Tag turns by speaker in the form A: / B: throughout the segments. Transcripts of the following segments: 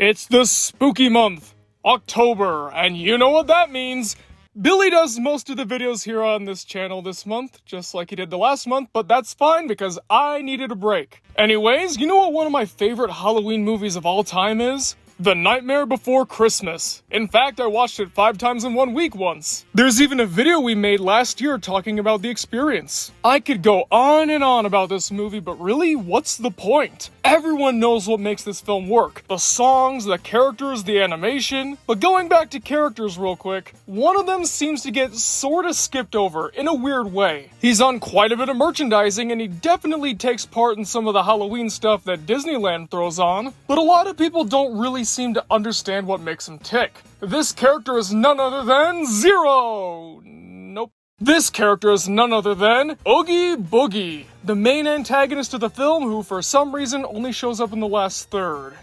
A: It's the spooky month, October, and you know what that means. Billy does most of the videos here on this channel this month, just like he did the last month, but that's fine because I needed a break. Anyways, you know what one of my favorite Halloween movies of all time is? The Nightmare Before Christmas. In fact, I watched it 5 times in 1 week once. There's even a video we made last year talking about the experience. I could go on and on about this movie, but really, what's the point? Everyone knows what makes this film work. The songs, the characters, the animation. But going back to characters real quick, one of them seems to get sorta skipped over in a weird way. He's on quite a bit of merchandising and he definitely takes part in some of the Halloween stuff that Disneyland throws on, but a lot of people don't really seem to understand what makes him tick. This character is none other than Zero! Nope. This character is none other than Oogie Boogie, the main antagonist of the film who for some reason only shows up in the last third.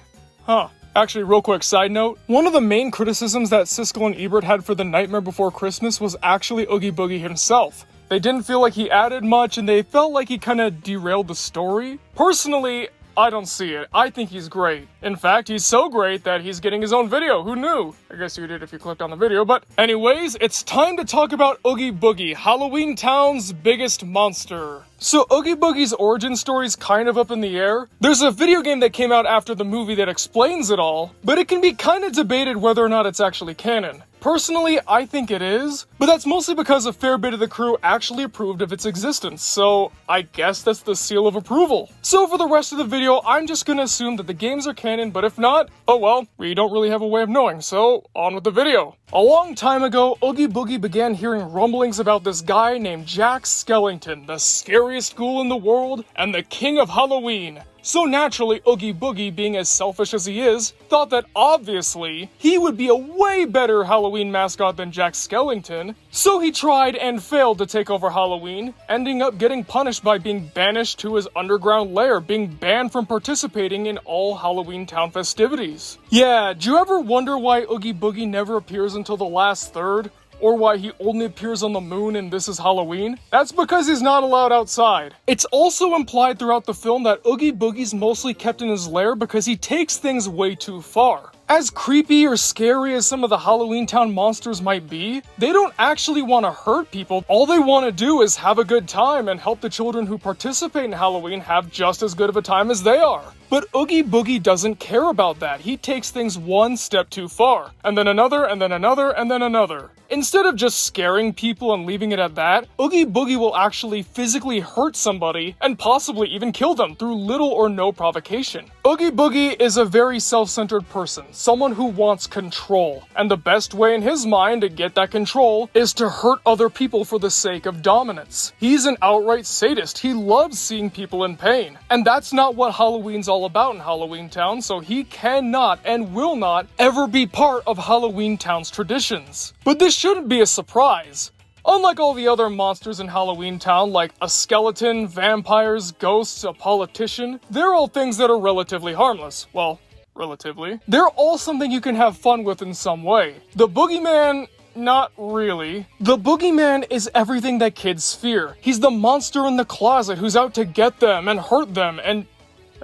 A: Actually, real quick side note, one of the main criticisms that Siskel and Ebert had for The Nightmare Before Christmas was actually Oogie Boogie himself. They didn't feel like he added much and they felt like he kinda derailed the story. Personally, I don't see it. I think he's great. In fact, he's so great that he's getting his own video. Who knew? I guess you did if you clicked on the video, but anyways, it's time to talk about Oogie Boogie, Halloweentown's biggest monster. So Oogie Boogie's origin story's kind of up in the air. There's a video game that came out after the movie that explains it all, but it can be kind of debated whether or not it's actually canon. Personally, I think it is, but that's mostly because a fair bit of the crew actually approved of its existence, so I guess that's the seal of approval. So for the rest of the video, I'm just gonna assume that the games are canon, but if not, oh well, we don't really have a way of knowing, so on with the video. A long time ago, Oogie Boogie began hearing rumblings about this guy named Jack Skellington, the scariest ghoul in the world and the king of Halloween. So naturally, Oogie Boogie, being as selfish as he is, thought that obviously he would be a way better Halloween mascot than Jack Skellington, so he tried and failed to take over Halloween, ending up getting punished by being banished to his underground lair, being banned from participating in all Halloweentown festivities. Yeah, do you ever wonder why Oogie Boogie never appears until the last third? Or why he only appears on the moon and this is Halloween? That's because he's not allowed outside. It's also implied throughout the film that Oogie Boogie's mostly kept in his lair because he takes things way too far. As creepy or scary as some of the Halloweentown monsters might be, they don't actually want to hurt people. All they want to do is have a good time and help the children who participate in Halloween have just as good of a time as they are. But Oogie Boogie doesn't care about that. He takes things one step too far, and then another, and then another, and then another. Instead of just scaring people and leaving it at that, Oogie Boogie will actually physically hurt somebody and possibly even kill them through little or no provocation. Oogie Boogie is a very self-centered person, someone who wants control, and the best way in his mind to get that control is to hurt other people for the sake of dominance. He's an outright sadist. He loves seeing people in pain, and that's not what Halloween's all about in Halloweentown, so he cannot and will not ever be part of Halloweentown's traditions. But this shouldn't be a surprise. Unlike all the other monsters in Halloweentown, like a skeleton, vampires, ghosts, a politician, they're all things that are relatively harmless. Well, relatively. They're all something you can have fun with in some way. The boogeyman, not really. The boogeyman is everything that kids fear. He's the monster in the closet who's out to get them and hurt them and...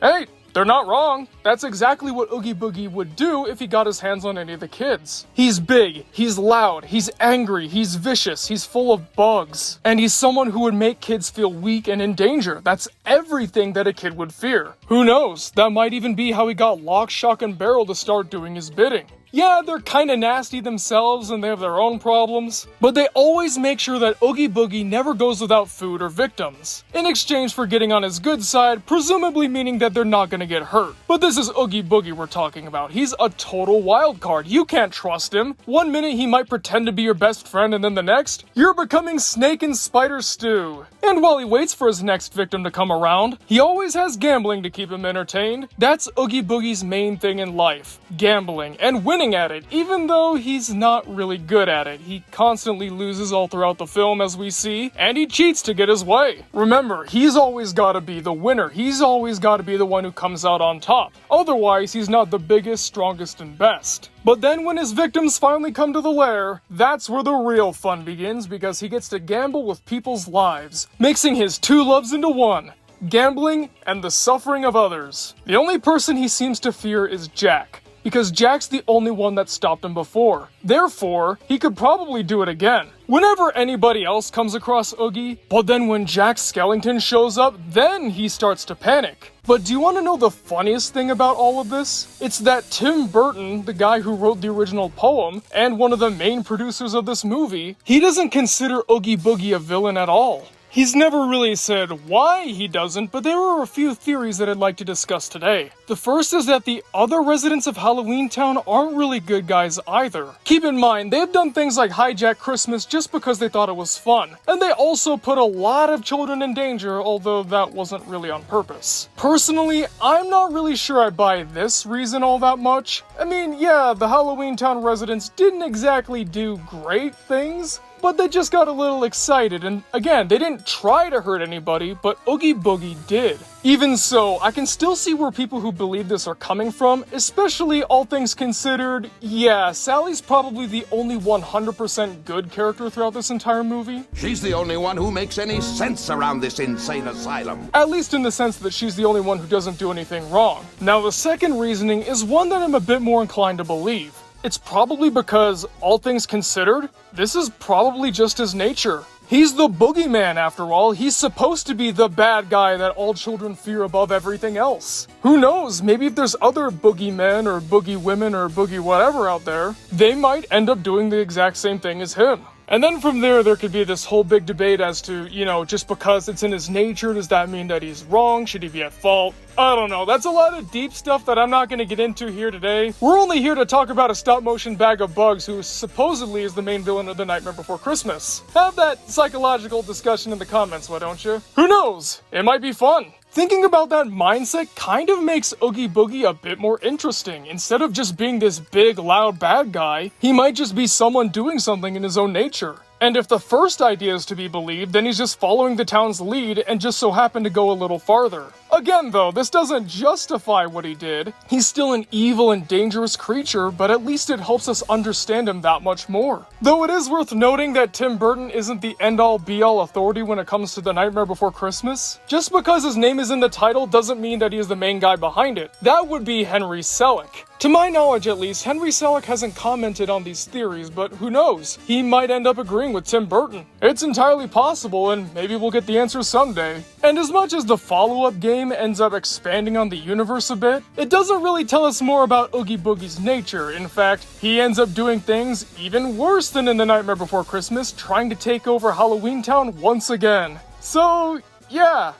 A: Hey! They're not wrong. That's exactly what Oogie Boogie would do if he got his hands on any of the kids. He's big, he's loud, he's angry, he's vicious, he's full of bugs, and he's someone who would make kids feel weak and in danger. That's everything that a kid would fear. Who knows, that might even be how he got Lock, Shock, and Barrel to start doing his bidding. Yeah, they're kinda nasty themselves and they have their own problems, but they always make sure that Oogie Boogie never goes without food or victims, in exchange for getting on his good side, presumably meaning that they're not gonna get hurt. But this is Oogie Boogie we're talking about. He's a total wild card. You can't trust him. One minute he might pretend to be your best friend and then the next, you're becoming snake and spider stew. And while he waits for his next victim to come around, he always has gambling to keep him entertained. That's Oogie Boogie's main thing in life. Gambling and winning at it, even though he's not really good at it. He constantly loses all throughout the film as we see, and he cheats to get his way. Remember, he's always gotta be the winner. He's always gotta be the one who comes out on top. Otherwise, he's not the biggest, strongest, and best. But then when his victims finally come to the lair, that's where the real fun begins because he gets to gamble with people's lives, mixing his two loves into one. Gambling and the suffering of others. The only person he seems to fear is Jack. because Jack's the only one that stopped him before. Therefore, he could probably do it again whenever anybody else comes across Oogie, but then when Jack Skellington shows up, then he starts to panic. But do you want to know the funniest thing about all of this? It's that Tim Burton, the guy who wrote the original poem, and one of the main producers of this movie, he doesn't consider Oogie Boogie a villain at all. He's never really said why he doesn't, but there are a few theories that I'd like to discuss today. The first is that the other residents of Halloweentown aren't really good guys either. Keep in mind, they've done things like hijack Christmas just because they thought it was fun. And they also put a lot of children in danger, although that wasn't really on purpose. Personally, I'm not really sure I buy this reason all that much. I mean, yeah, the Halloweentown residents didn't exactly do great things, but they just got a little excited, and again, they didn't try to hurt anybody, but Oogie Boogie did. Even so, I can still see where people who believe this are coming from, especially all things considered. Yeah, Sally's probably the only 100% good character throughout this entire movie.
B: She's the only one who makes any sense around this insane asylum.
A: At least in the sense that she's the only one who doesn't do anything wrong. Now, the second reasoning is one that I'm a bit more inclined to believe. It's probably because, all things considered, this is probably just his nature. He's the boogeyman after all. He's supposed to be the bad guy that all children fear above everything else. Who knows, maybe if there's other boogeymen or boogie women or boogie whatever out there, they might end up doing the exact same thing as him. And then from there could be this whole big debate as to, just because it's in his nature, does that mean that he's wrong? Should he be at fault? I don't know. That's a lot of deep stuff that I'm not going to get into here today. We're only here to talk about a stop-motion bag of bugs who supposedly is the main villain of The Nightmare Before Christmas. Have that psychological discussion in the comments, why don't you? Who knows? It might be fun. Thinking about that mindset kind of makes Oogie Boogie a bit more interesting. Instead of just being this big, loud bad guy, he might just be someone doing something in his own nature. And if the first idea is to be believed, then he's just following the town's lead and just so happened to go a little farther. Again though, this doesn't justify what he did. He's still an evil and dangerous creature, but at least it helps us understand him that much more. Though it is worth noting that Tim Burton isn't the end-all be-all authority when it comes to The Nightmare Before Christmas. Just because his name is in the title doesn't mean that he is the main guy behind it. That would be Henry Selick. To my knowledge at least, Henry Selick hasn't commented on these theories, but who knows? He might end up agreeing with Tim Burton. It's entirely possible, and maybe we'll get the answer someday. And as much as the follow-up game ends up expanding on the universe a bit, it doesn't really tell us more about Oogie Boogie's nature. In fact, he ends up doing things even worse than in The Nightmare Before Christmas, trying to take over Halloweentown once again. So, yeah.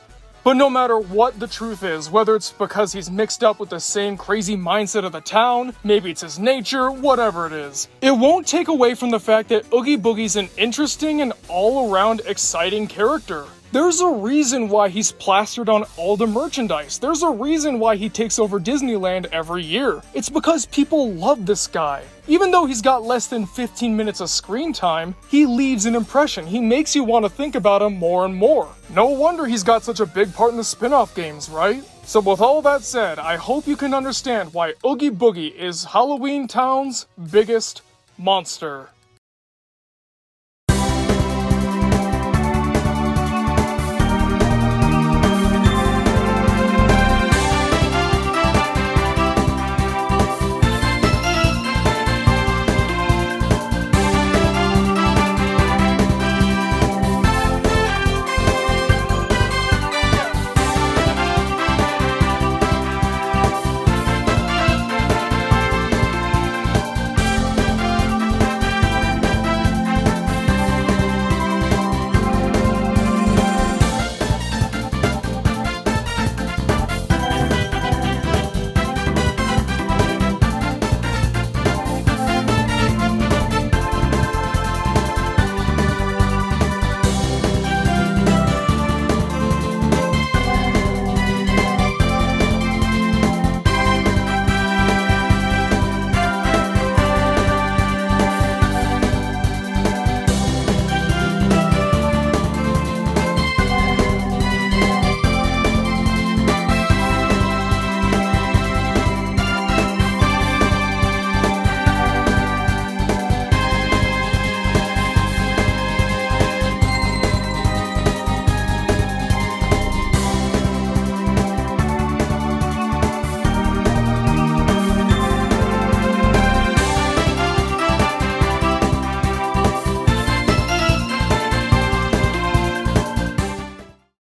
A: But no matter what the truth is, whether it's because he's mixed up with the same crazy mindset of the town, maybe it's his nature, whatever it is, it won't take away from the fact that Oogie Boogie's an interesting and all-around exciting character. There's a reason why he's plastered on all the merchandise. There's a reason why he takes over Disneyland every year. It's because people love this guy. Even though he's got less than 15 minutes of screen time, he leaves an impression. He makes you want to think about him more and more. No wonder he's got such a big part in the spin-off games, right? So with all that said, I hope you can understand why Oogie Boogie is Halloweentown's biggest monster.